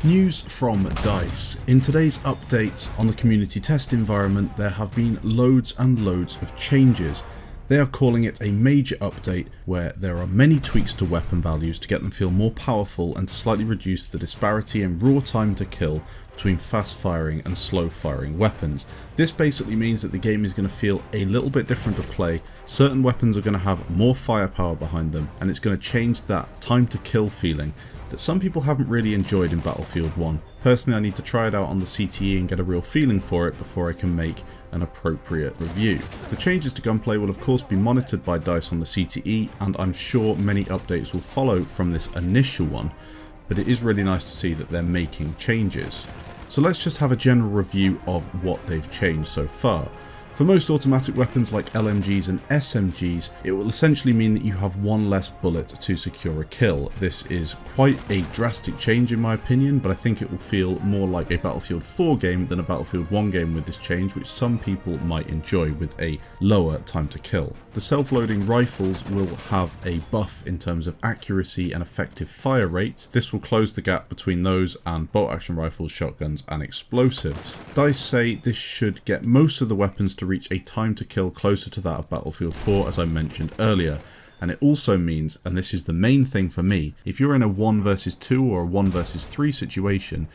News from DICE. In today's update on the community test environment, there have been loads and loads of changes. They are calling it a major update where there are many tweaks to weapon values to get them feel more powerful and to slightly reduce the disparity in raw time to kill between fast firing and slow firing weapons. This basically means that the game is going to feel a little bit different to play. Certain weapons are going to have more firepower behind them, and it's going to change that time to kill feeling that some people haven't really enjoyed in Battlefield 1. Personally, I need to try it out on the CTE and get a real feeling for it before I can make an appropriate review. The changes to gunplay will of course be monitored by DICE on the CTE, and I'm sure many updates will follow from this initial one, but it is really nice to see that they're making changes. So let's just have a general review of what they've changed so far. For most automatic weapons like LMGs and SMGs, it will essentially mean that you have one less bullet to secure a kill. This is quite a drastic change in my opinion, but I think it will feel more like a Battlefield 4 game than a Battlefield 1 game with this change, which some people might enjoy with a lower time to kill. The self-loading rifles will have a buff in terms of accuracy and effective fire rate. This will close the gap between those and bolt action rifles, shotguns and explosives. DICE say this should get most of the weapons to reach a time to kill closer to that of Battlefield 4, as I mentioned earlier. And it also means, and this is the main thing for me, if you're in a 1 versus 2 or a 1 versus 3 situation,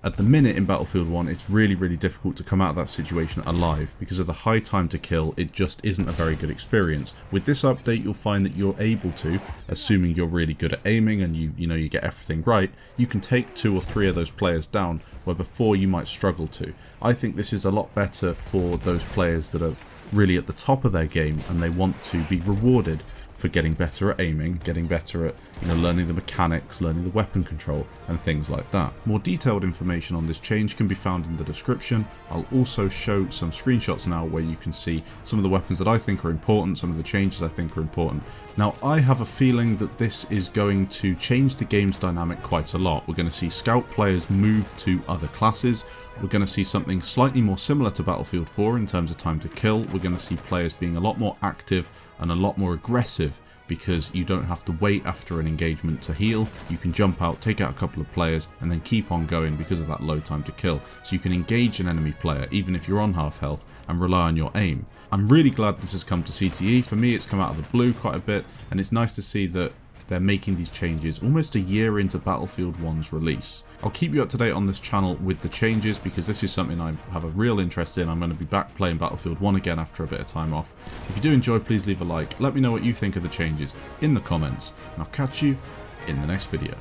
at the minute in Battlefield 1 it's really difficult to come out of that situation alive because of the high time to kill. It just isn't a very good experience. With this update you'll find that you're able to, assuming you're really good at aiming and you get everything right, you can take 2 or 3 of those players down where before you might struggle to. I think this is a lot better for those players that are really at the top of their game and they want to be rewarded for getting better at aiming, getting better at learning the mechanics, learning the weapon control and things like that. More detailed information on this change can be found in the description. I'll also show some screenshots now where you can see some of the weapons that I think are important, some of the changes I think are important. Now I have a feeling that this is going to change the game's dynamic quite a lot. We're going to see scout players move to other classes. We're going to see something slightly more similar to Battlefield 4 in terms of time to kill. We're going to see players being a lot more active and a lot more aggressive because you don't have to wait after an engagement to heal. You can jump out, take out a couple of players and then keep on going because of that low time to kill. So you can engage an enemy player even if you're on half health and rely on your aim. I'm really glad this has come to CTE. For me it's come out of the blue quite a bit, and it's nice to see that they're making these changes almost a year into Battlefield 1's release. I'll keep you up to date on this channel with the changes because this is something I have a real interest in. I'm going to be back playing Battlefield 1 again after a bit of time off. If you do enjoy, please leave a like. Let me know what you think of the changes in the comments, and I'll catch you in the next video.